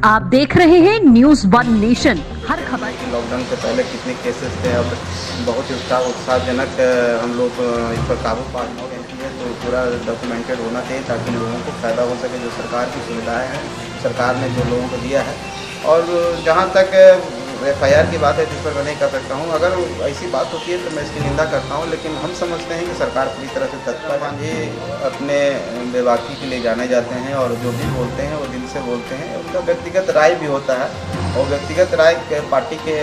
आप देख रहे हैं न्यूज वन नेशन। हर खबर लॉकडाउन से पहले कितने केसेस थे, अब बहुत ही उत्साहजनक हम लोग इस पर काबू पा गए हैं। तो पूरा डॉक्यूमेंटेड होना चाहिए ताकि लोगों को फ़ायदा हो सके। जो सरकार की सुविधाएं हैं, सरकार ने जो लोगों को दिया है। और जहाँ तक FIR की बात है, जिस पर मैं नहीं कर सकता हूँ, अगर ऐसी बात होती है तो मैं इसकी निंदा करता हूँ। लेकिन हम समझते हैं कि सरकार पूरी तरह से तत्पर है। ये अपने बेबाकी के लिए जाने जाते हैं और जो भी बोलते हैं वो दिल से बोलते हैं। उनका व्यक्तिगत राय भी होता है और व्यक्तिगत राय पार्टी के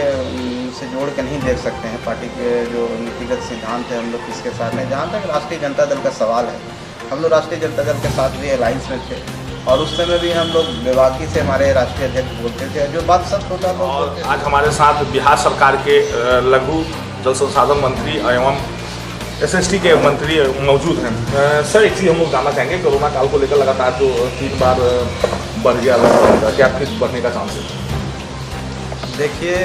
से जोड़ के नहीं देख सकते हैं। पार्टी के जो नीतिगत सिद्धांत है, हम लोग किसके साथ हैं। जहाँ तक राष्ट्रीय जनता दल का सवाल है, हम लोग राष्ट्रीय जनता दल के साथ भी अलायंस में थे और उस समय भी हम लोग बेबाकी से हमारे राष्ट्रीय अध्यक्ष बोलते थे, जो बात सच होता था। और आज हमारे साथ बिहार सरकार के लघु जल संसाधन मंत्री एवं SST के मंत्री मौजूद हैं। सर, एक चीज़ हम लोग जानना चाहेंगे, कोरोना काल को लेकर लगातार जो 3 बार बढ़ गया लॉकडाउन, क्या फिर बढ़ने का चांस है? देखिए,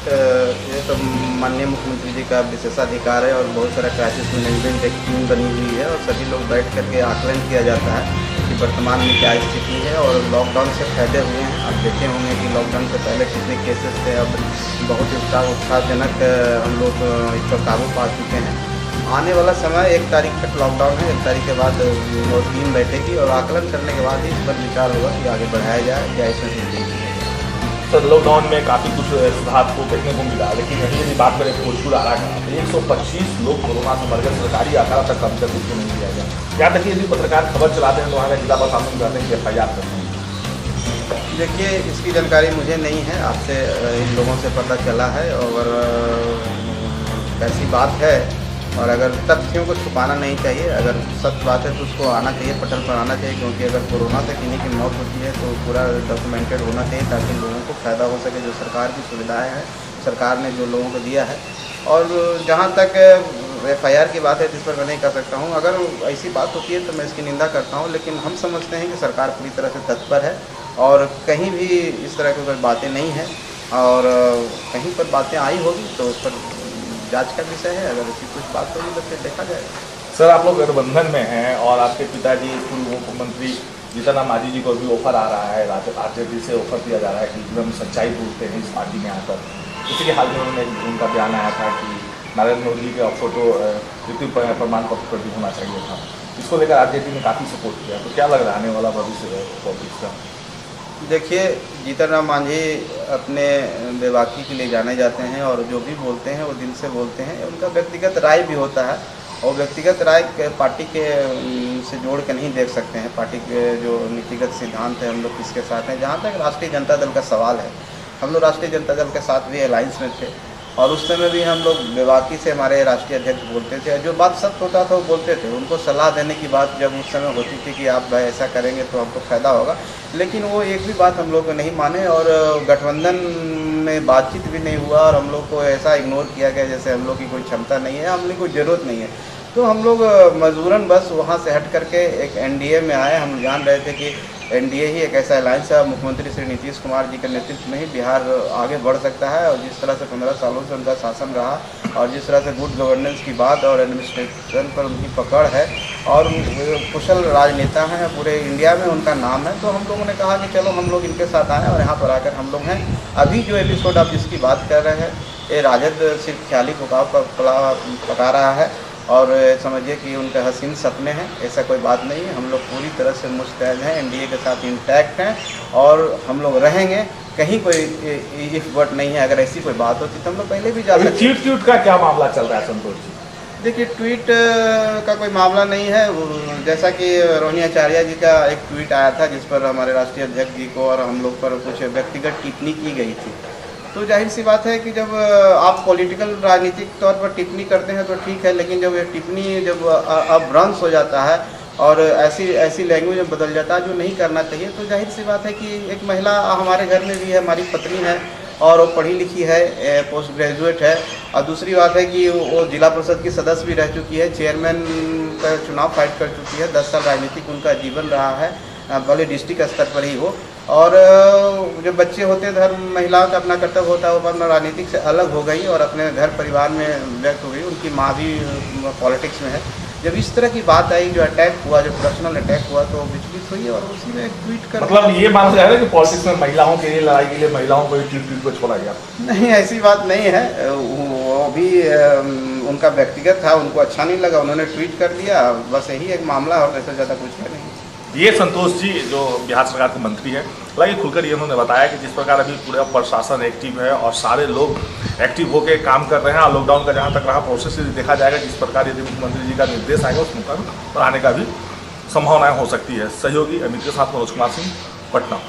ये तो माननीय मुख्यमंत्री जी का विशेषाधिकार है और बहुत सारा क्राइसिस मैनेजमेंट एक टीम बनी हुई है और सभी लोग बैठ करके आकलन किया जाता है कि वर्तमान में क्या स्थिति है और लॉकडाउन से फायदे हुए हैं। आप देखे होंगे कि लॉकडाउन से पहले कितने केसेस थे, अब बहुत ही उत्साहजनक हम लोग इस पर काबू पा चुके हैं। आने वाला समय 1 तारीख तक लॉकडाउन है। 1 तारीख के बाद वो टीम बैठेगी और आकलन करने के बाद ही इस पर विचार होगा कि आगे बढ़ाया जाए या इसमें वृद्धि की जाए। सर, लॉकडाउन में काफ़ी कुछ सुधार को देखने को मिला, लेकिन यही बात करें भोजपुर आरा का, 125 लोग कोरोना से मर गए। सरकारी आंकड़ा तक कभी तक उसको नहीं दिया गया। क्या तक यदि पत्रकार खबर चलाते हैं तो वहाँ जिला प्रशासन कहते हैं कि FIR करते हैं। देखिए, इसकी जानकारी मुझे नहीं है, आपसे इन लोगों से पता चला है और ऐसी बात है। और अगर तथ्यों को छुपाना नहीं चाहिए, अगर सच बात है तो उसको आना चाहिए, पटल पर आना चाहिए। क्योंकि अगर कोरोना से किन्हीं की मौत होती है तो पूरा डॉक्यूमेंटेड होना चाहिए ताकि लोगों को फ़ायदा हो सके। जो सरकार की सुविधाएं हैं, सरकार ने जो लोगों को दिया है। और जहाँ तक FIR की बात है, जिस पर मैं नहीं कर सकता हूँ, अगर ऐसी बात होती है तो मैं इसकी निंदा करता हूँ। लेकिन हम समझते हैं कि सरकार पूरी तरह से तत्पर है और कहीं भी इस तरह की कोई बातें नहीं हैं। और कहीं पर बातें आई होगी तो उस पर जांच का विषय है। अगर ऐसी कुछ बात होगी तो फिर देखा जाएगा। सर, आप लोग गठबंधन में हैं और आपके पिताजी पूर्व मुख्यमंत्री जीतन राम मांझी जी को भी ऑफर आ रहा है, RJD से ऑफर दिया जा रहा है कि हम सच्चाई बोलते हैं इस पार्टी में आकर। इसी के हाल में उन्होंने उनका बयान आया था कि नरेंद्र मोदी का फोटो मृत्यु प्रमाण पत्र पर भी होना चाहिए था। इसको लेकर RJD ने काफ़ी सपोर्ट किया। तो क्या लग रहा है आने वाला भविष्य है पॉलिटिक्स का? देखिए, जीतन राम मांझी अपने बेबाकी के लिए जाने जाते हैं और जो भी बोलते हैं वो दिल से बोलते हैं। उनका व्यक्तिगत राय भी होता है और व्यक्तिगत राय पार्टी के से जोड़ के नहीं देख सकते हैं। पार्टी के जो नीतिगत सिद्धांत है, हम लोग किसके साथ हैं। जहाँ तक राष्ट्रीय जनता दल का सवाल है, हम लोग राष्ट्रीय जनता दल के साथ भी अलायंस में थे और उस समय भी हम लोग बेबाकी से हमारे राष्ट्रीय अध्यक्ष बोलते थे। जो बात सच होता था वो बोलते थे। उनको सलाह देने की बात जब उस समय होती थी कि आप भाई ऐसा करेंगे तो हमको फ़ायदा होगा, लेकिन वो एक भी बात हम लोग नहीं माने और गठबंधन में बातचीत भी नहीं हुआ और हम लोग को ऐसा इग्नोर किया गया जैसे हम लोग की कोई क्षमता नहीं है, हमने कोई ज़रूरत नहीं है। तो हम लोग मजबूरन बस वहाँ से हट करके एक NDA में आए। हम जान रहे थे कि NDA ही एक ऐसा अलायंस है, मुख्यमंत्री श्री नीतीश कुमार जी के नेतृत्व में ही बिहार आगे बढ़ सकता है। और जिस तरह से 15 सालों से उनका शासन रहा और जिस तरह से गुड गवर्नेंस की बात और एडमिनिस्ट्रेशन पर उनकी पकड़ है और कुशल राजनेता हैं, पूरे इंडिया में उनका नाम है, तो हम लोगों ने कहा कि चलो हम लोग इनके साथ आएँ और यहाँ पर आकर हम लोग हैं। अभी जो एपिसोड आप जिसकी बात कर रहे हैं, ये राजद सिर्फ ख्याली पका रहा है और समझिए कि उनके हसीन सपने हैं। ऐसा कोई बात नहीं है। हम लोग पूरी तरह से मुस्तैद हैं, NDA के साथ इंटैक्ट हैं और हम लोग रहेंगे। कहीं कोई इफ बट नहीं है। अगर ऐसी कोई बात होती तो हम लोग पहले भी जा सकते। ट्वीट का क्या मामला चल रहा है संतोष जी? देखिए, ट्वीट का कोई मामला नहीं है। जैसा कि रोहिणी आचार्य जी का एक ट्वीट आया था जिस पर हमारे राष्ट्रीय अध्यक्ष जी को और हम लोग पर कुछ व्यक्तिगत टिप्पणी की गई थी। तो जाहिर सी बात है कि जब आप पॉलिटिकल राजनीतिक तौर पर टिप्पणी करते हैं तो ठीक है, लेकिन जब ये टिप्पणी जब अपभ्रंश हो जाता है और ऐसी लैंग्वेज में बदल जाता है जो नहीं करना चाहिए, तो जाहिर सी बात है कि एक महिला हमारे घर में भी है, हमारी पत्नी है और वो पढ़ी लिखी है, पोस्ट ग्रेजुएट है। और दूसरी बात है कि वो जिला परिषद की सदस्य भी रह चुकी है, चेयरमैन का चुनाव फाइट कर चुकी है। 10 साल राजनीतिक उनका जीवन रहा है, भले डिस्ट्रिक्ट स्तर पर ही हो। और जो बच्चे होते हैं, हर महिलाओं का अपना कर्तव्य होता है, वो अपना राजनीतिक से अलग हो गई और अपने घर परिवार में व्यक्त हो गई। उनकी माँ भी पॉलिटिक्स में है। जब इस तरह की बात आई, जो अटैक हुआ, जो पर्सनल अटैक हुआ, तो विचलित हुई और उसी में एक ट्वीट कर मतलब ये माना जा रहा है कि पॉलिटिक्स में महिलाओं के लिए, लड़ाई के लिए महिलाओं को ही ट्वीट को छोड़ा गया? नहीं, ऐसी बात नहीं है। वो भी उनका व्यक्तिगत था, उनको अच्छा नहीं लगा, उन्होंने ट्वीट कर दिया, बस यही एक मामला, और ऐसा ज़्यादा कुछ है नहीं। ये संतोष जी जो बिहार सरकार के मंत्री हैं, हालांकि खुलकर ये उन्होंने बताया कि जिस प्रकार अभी पूरा प्रशासन एक्टिव है और सारे लोग एक्टिव होकर काम कर रहे हैं, और लॉकडाउन का जहां तक रहा प्रोसेस देखा जाएगा, जिस प्रकार यदि मुख्यमंत्री जी का निर्देश आएगा उस मुकाबले पर आने का भी संभावनाएं हो सकती है। सहयोगी अमित के साथ मनोज कुमार सिंह, पटना।